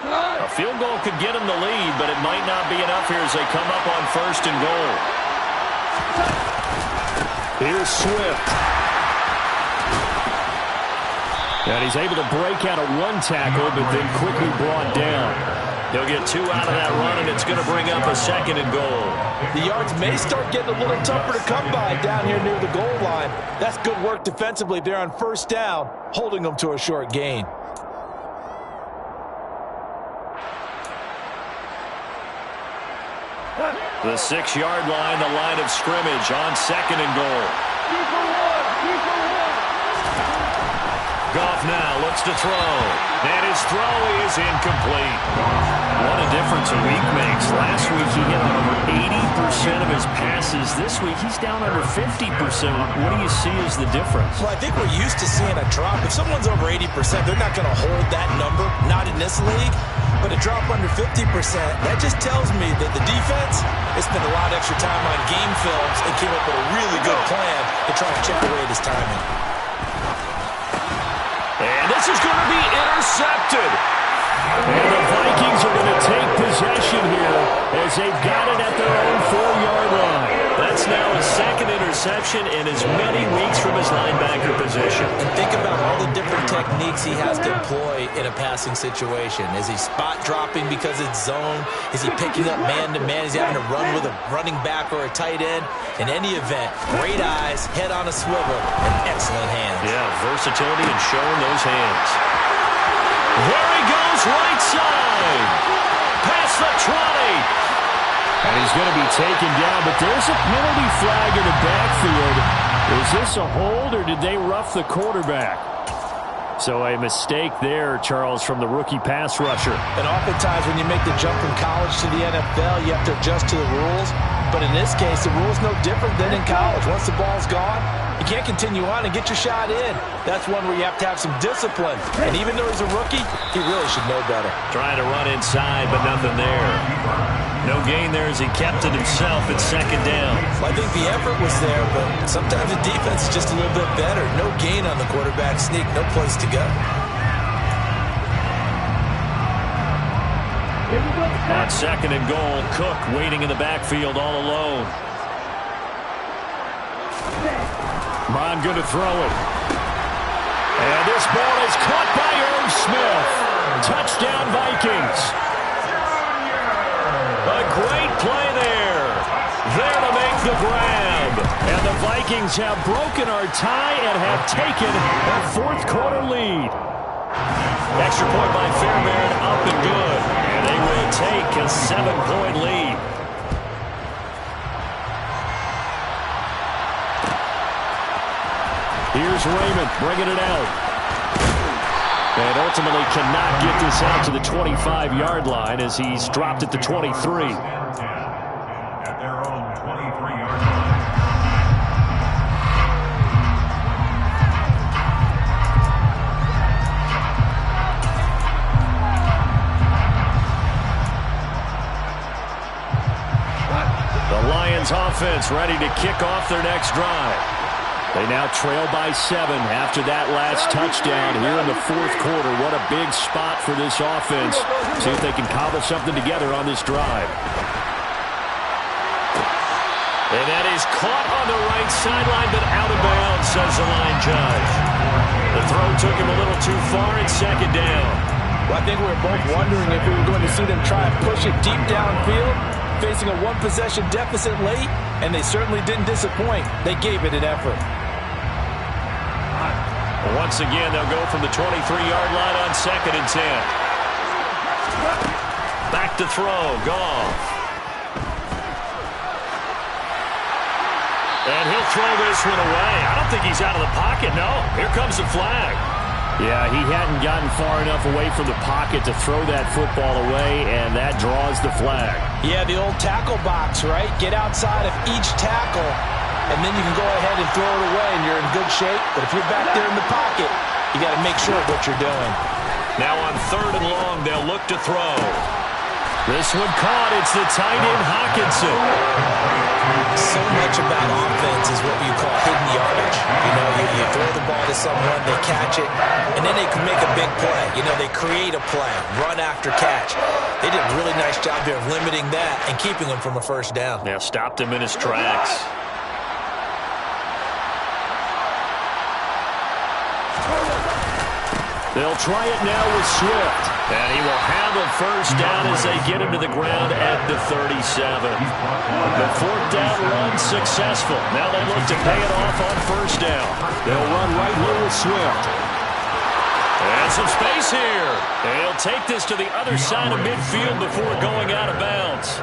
A field goal could get them the lead, but it might not be enough here as they come up on 1st and goal. Here's Swift. And he's able to break out of 1 tackle, but then quickly brought down. He'll get 2 out of that run, and it's going to bring up a 2nd and goal. The yards may start getting a little tougher to come by down here near the goal line. That's good work defensively there on 1st down, holding them to a short gain. The 6-yard line, the line of scrimmage on 2nd and goal. Goff now looks to throw. And his throw is incomplete. What a difference a week makes. Last week he hit on over 80% of his passes. This week he's down under 50%. What do you see as the difference? Well, I think we're used to seeing a drop. If someone's over 80%, they're not going to hold that number. Not in this league. But a drop under 50%, that just tells me that the defense has spent a lot of extra time on game films and came up with a really good plan to try and chip away at his timing. And this is going to be intercepted. And the Vikings are going to take possession here as they've got it at their own 4-yard line. That's now his 2nd interception in as many weeks from his linebacker position. And think about all the different techniques he has to employ in a passing situation. Is he spot dropping because it's zone? Is he picking up man-to-man? Is he having to run with a running back or a tight end? In any event, great eyes, head on a swivel, and excellent hands. Yeah, versatility and showing those hands. There he goes, right side. Past the 20. And he's going to be taken down, but there's a penalty flag in the backfield. Is this a hold, or did they rough the quarterback? So a mistake there, Charles, from the rookie pass rusher. And oftentimes when you make the jump from college to the NFL, you have to adjust to the rules. But in this case, the rule's no different than in college. Once the ball's gone, you can't continue on and get your shot in. That's one where you have to have some discipline. And even though he's a rookie, he really should know better. Trying to run inside, but nothing there. No gain there as he kept it himself at 2nd down. Well, I think the effort was there, but sometimes the defense is just a little bit better. No gain on the quarterback sneak, no place to go. On 2nd and goal, Cook waiting in the backfield all alone. Mon going to throw it. And this ball is caught by Irv Smith. Touchdown Vikings. A great play there. There to make the grab. And the Vikings have broken our tie and have taken a 4th quarter lead. Extra point by Fairbairn, up and good. And they will take a 7-point lead. Here's Raymond bringing it out. And ultimately cannot get this out to the 25-yard line as he's dropped at the 23. At their own 23-yard line. The Lions offense ready to kick off their next drive. They now trail by 7 after that last touchdown here in the 4th quarter. What a big spot for this offense. See if they can cobble something together on this drive. And that is caught on the right sideline, but out of bounds, says the line judge. The throw took him a little too far at 2nd down. Well, I think we were both wondering if we were going to see them try and push it deep downfield, facing a 1-possession deficit late, and they certainly didn't disappoint. They gave it an effort. Once again, they'll go from the 23-yard line on 2nd and 10. Back to throw, Goff. And he'll throw this one away. I don't think he's out of the pocket, no. Here comes the flag. Yeah, he hadn't gotten far enough away from the pocket to throw that football away, and that draws the flag. Yeah, the old tackle box, right? Get outside of each tackle and then you can go ahead and throw it away, and you're in good shape. But if you're back there in the pocket, you got to make sure of what you're doing. Now on 3rd and long, they'll look to throw. This one caught. It's the tight end, Hockenson. So much about offense is what you call hidden yardage. You know, you throw the ball to someone, they catch it, and then they can make a big play. You know, they create a play, run after catch. They did a really nice job here of limiting that and keeping him from a first down. Now stopped him in his tracks. They'll try it now with Swift. And he will have a first down as they get him to the ground at the 37. The 4th down run successful. Now they look to pay it off on first down. They'll run right here with Swift. And some space here. They'll take this to the other side of midfield before going out of bounds.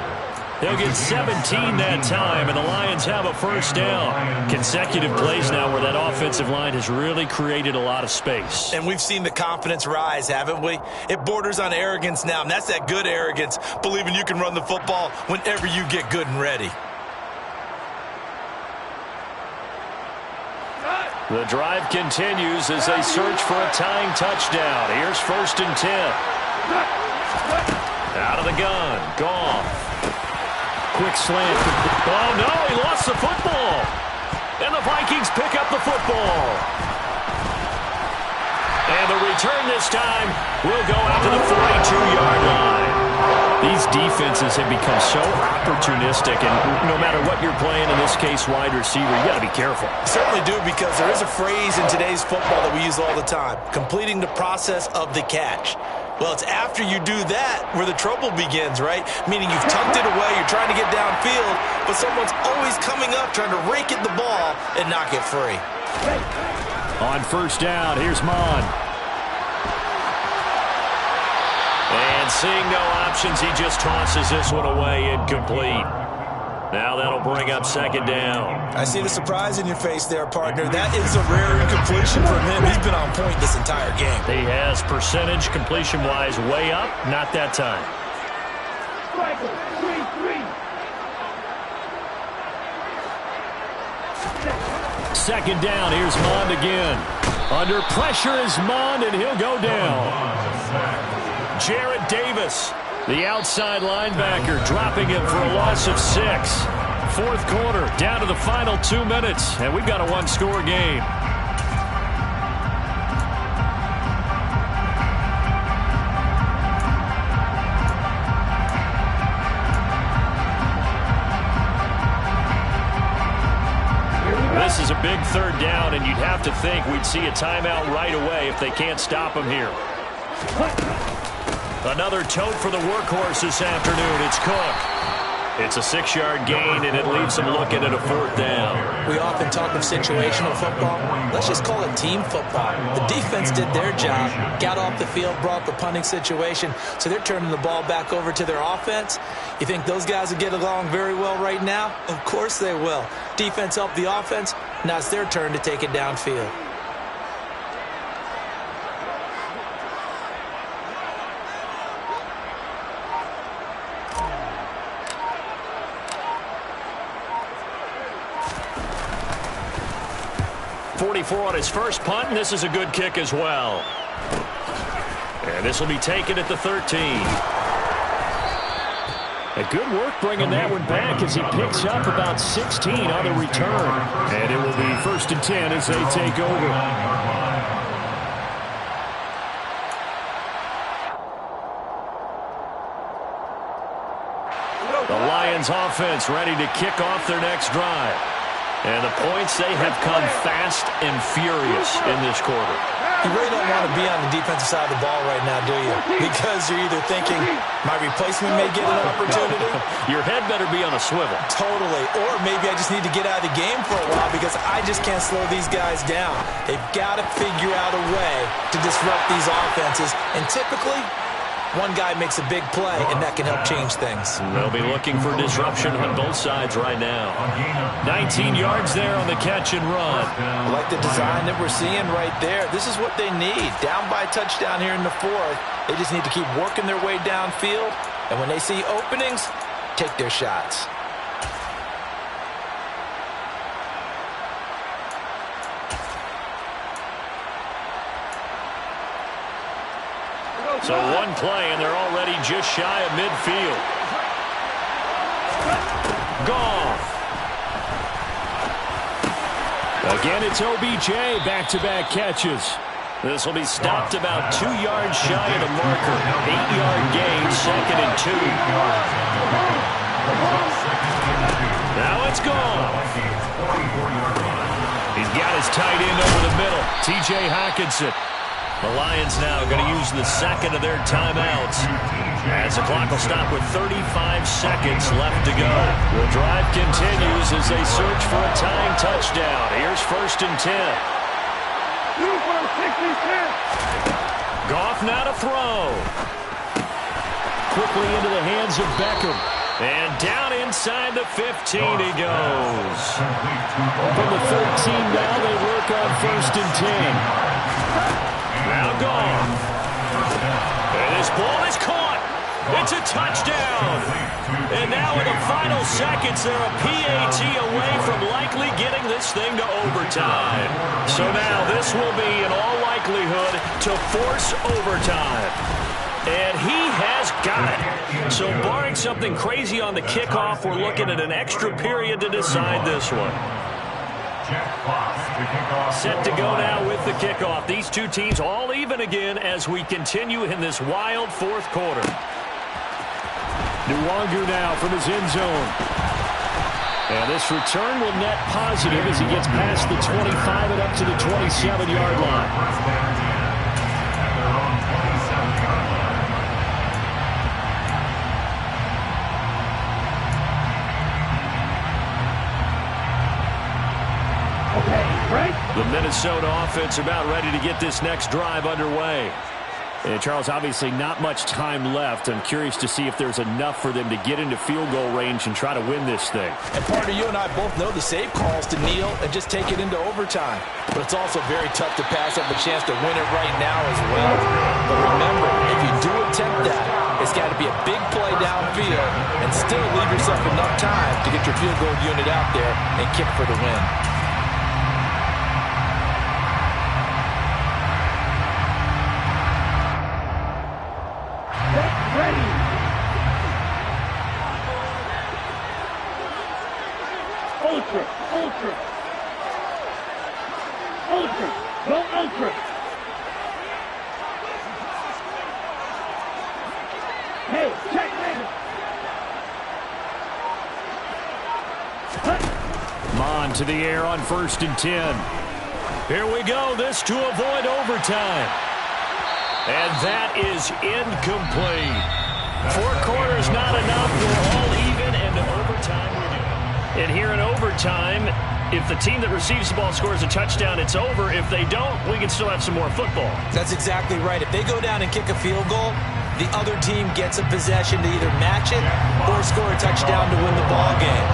They'll get 17 that time, and the Lions have a first down. Consecutive plays now where that offensive line has really created a lot of space. And we've seen the confidence rise, haven't we? It borders on arrogance now, and that's that good arrogance, believing you can run the football whenever you get good and ready. The drive continues as they search for a tying touchdown. Here's 1st and 10. Out of the gun, Goff. Quick slant. Oh, no, he lost the football. And the Vikings pick up the football. And the return this time will go out to the 42-yard line. These defenses have become so opportunistic, and no matter what you're playing, in this case wide receiver, you got to be careful. Certainly do, because there is a phrase in today's football that we use all the time, completing the process of the catch. Well, it's after you do that where the trouble begins, right? Meaning you've tucked it away, you're trying to get downfield, but someone's always coming up trying to rake at the ball and knock it free. On first down, here's Mon. And seeing no options, he just tosses this one away, incomplete. Now that'll bring up 2nd down. I see the surprise in your face there, partner. That is a rare incompletion from him. He's been on point this entire game. He has percentage completion-wise way up. Not that time. 2nd down. Here's Mond again. Under pressure is Mond, and he'll go down. Jarrett Davis, the outside linebacker, dropping him for a loss of 6. 4th quarter, down to the final 2 minutes, and we've got a one-score game. This is a big 3rd down, and you'd have to think we'd see a timeout right away if they can't stop him here. Another tote for the workhorse this afternoon. It's Cook. It's a 6-yard gain, and it leaves them looking at a 4th down. We often talk of situational football. Let's just call it team football. The defense did their job, got off the field, brought the punting situation, so they're turning the ball back over to their offense. You think those guys will get along very well right now? Of course they will. Defense helped the offense. Now it's their turn to take it downfield. On his first punt, and this is a good kick as well. And this will be taken at the 13. A good work bringing that one back as he picks up about 16 on the return. And it will be 1st and 10 as they take over. The Lions offense ready to kick off their next drive. And the points, they have come fast and furious in this quarter. You really don't want to be on the defensive side of the ball right now, do you? Because you're either thinking, my replacement may get an opportunity. Your head better be on a swivel. Totally. Or maybe I just need to get out of the game for a while because I just can't slow these guys down. They've got to figure out a way to disrupt these offenses. And typically, one guy makes a big play, and that can help change things. They'll be looking for disruption on both sides right now. 19 yards there on the catch and run. I like the design that we're seeing right there. This is what they need. Down by a touchdown here in the 4th. They just need to keep working their way downfield. And when they see openings, take their shots. So one play, and they're already just shy of midfield. Goff. Again, it's OBJ, back-to-back catches. This will be stopped about 2 yards shy of the marker. 8-yard gain, 2nd and 2. Now it's gone. He's got his tight end over the middle, T.J. Hockenson. The Lions now going to use the second of their timeouts as the clock will stop with 35 seconds left to go. The drive continues as they search for a tying touchdown. Here's 1st and 10. Goff now to throw. Quickly into the hands of Beckham. And down inside the 15 he goes. From the 13 now they work on 1st and 10. Now Goff. And this ball is caught. It's a touchdown. And now in the final seconds, they're a PAT away from likely getting this thing to overtime. So now this will be, in all likelihood, to force overtime. And he has got it. So barring something crazy on the kickoff, we're looking at an extra period to decide this one. Set to go now with the kickoff. These two teams all even again as we continue in this wild 4th quarter. Nwangu now from his end zone. And this return will net positive as he gets past the 25 and up to the 27-yard line. The Minnesota offense about ready to get this next drive underway. And Charles, obviously not much time left. I'm curious to see if there's enough for them to get into field goal range and try to win this thing. And partner, you and I both know the save calls to kneel and just take it into overtime. But it's also very tough to pass up a chance to win it right now as well. But remember, if you do attempt that, it's got to be a big play downfield and still leave yourself enough time to get your field goal unit out there and kick for the win. Hey, check it. Mon to the air on 1st and 10. Here we go. This to avoid overtime. And that is incomplete. 4 quarters not enough. We're all even, and to overtime we do. And here in overtime, if the team that receives the ball scores a touchdown, it's over. If they don't, we can still have some more football. That's exactly right. If they go down and kick a field goal, the other team gets a possession to either match it or score a touchdown to win the ball game.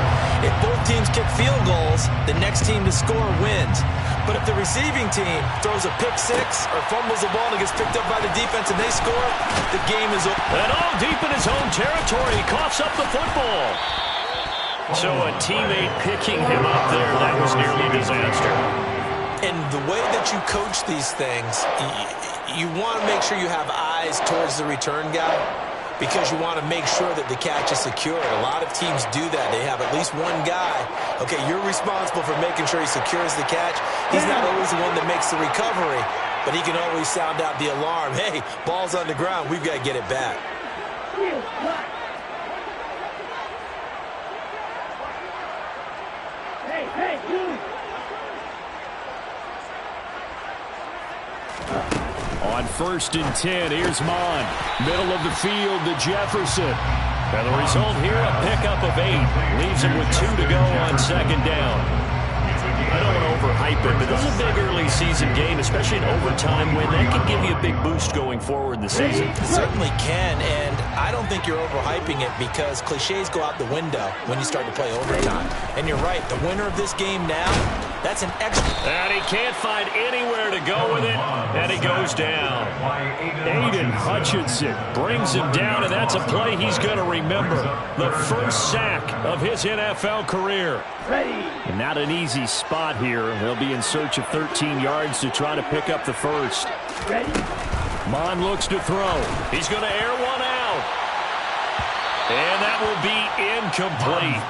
If both teams kick field goals, the next team to score wins. But if the receiving team throws a pick six or fumbles the ball and gets picked up by the defense and they score, the game is over. And all deep in his own territory, he coughs up the football. So a teammate picking him up there, that was nearly a disaster. And the way that you coach these things, you want to make sure you have eyes towards the return guy because you want to make sure that the catch is secured. A lot of teams do that. They have at least one guy. Okay, you're responsible for making sure he secures the catch. He's not always the one that makes the recovery, but he can always sound out the alarm. Hey, ball's on the ground. We've got to get it back. Hey, dude. On 1st and 10, here's Mon. Middle of the field to Jefferson. And the result here, a pickup of 8. Leaves him with 2 to go on 2nd down. I don't want to overhype it, but this is a big early season game, especially an overtime win. That can give you a big boost going forward in the season. It certainly can, and I don't think you're overhyping it because cliches go out the window when you start to play overtime. And you're right, the winner of this game now, that's an extra. And he can't find anywhere to go with it, and he goes down. Aiden Hutchinson brings him down, and that's a play he's going to remember. The first sack of his NFL career. And not an easy spot here. They'll be in search of 13 yards to try to pick up the first. Ready? Mon looks to throw. He's going to air one out. And that will be incomplete.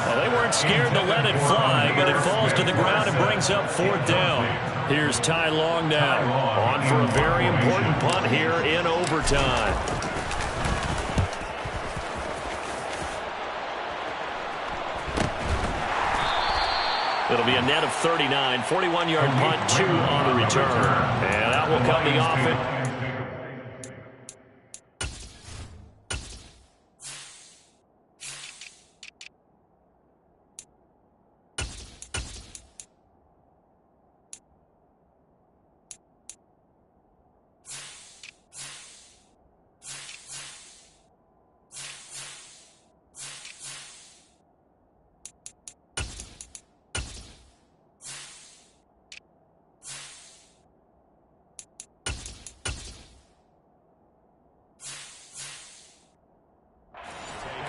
Well, they weren't scared to let it fly, but it falls to the ground and brings up fourth down. Here's Ty Long now, on for a very important punt here in overtime. It'll be a net of 39, 41-yard punt, 2 on the return. And that will come the offense.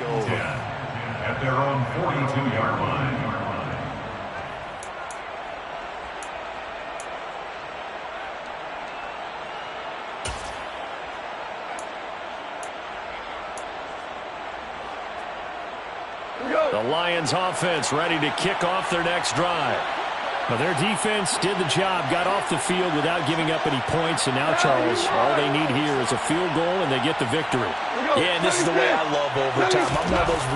At their own 42-yard line. The Lions offense ready to kick off their next drive. Well, their defense did the job, got off the field without giving up any points, and now, Charles, all they need here is a field goal, and they get the victory. Yeah, and this is the way I love overtime. I'm one of those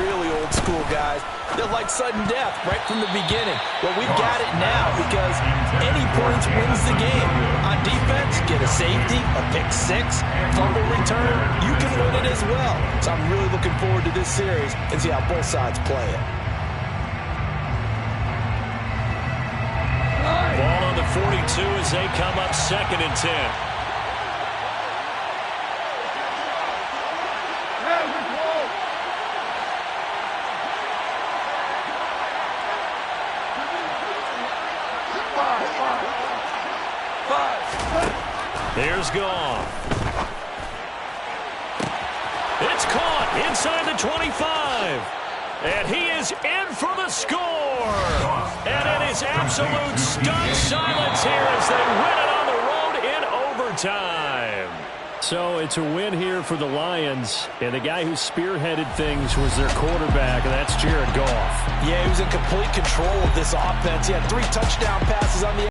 really old school guys that like sudden death right from the beginning. Well, we've got it now because any points wins the game. On defense, get a safety, a pick six, fumble return, you can win it as well. So I'm really looking forward to this series and see how both sides play it. Ball on the 42 as they come up 2nd and 10. Here's Goff. It's caught inside the 25. And he is in for the score. And it is absolute stunned silence here as they win it on the road in overtime. So it's a win here for the Lions. And the guy who spearheaded things was their quarterback, and that's Jared Goff. Yeah, he was in complete control of this offense. He had 3 touchdown passes on the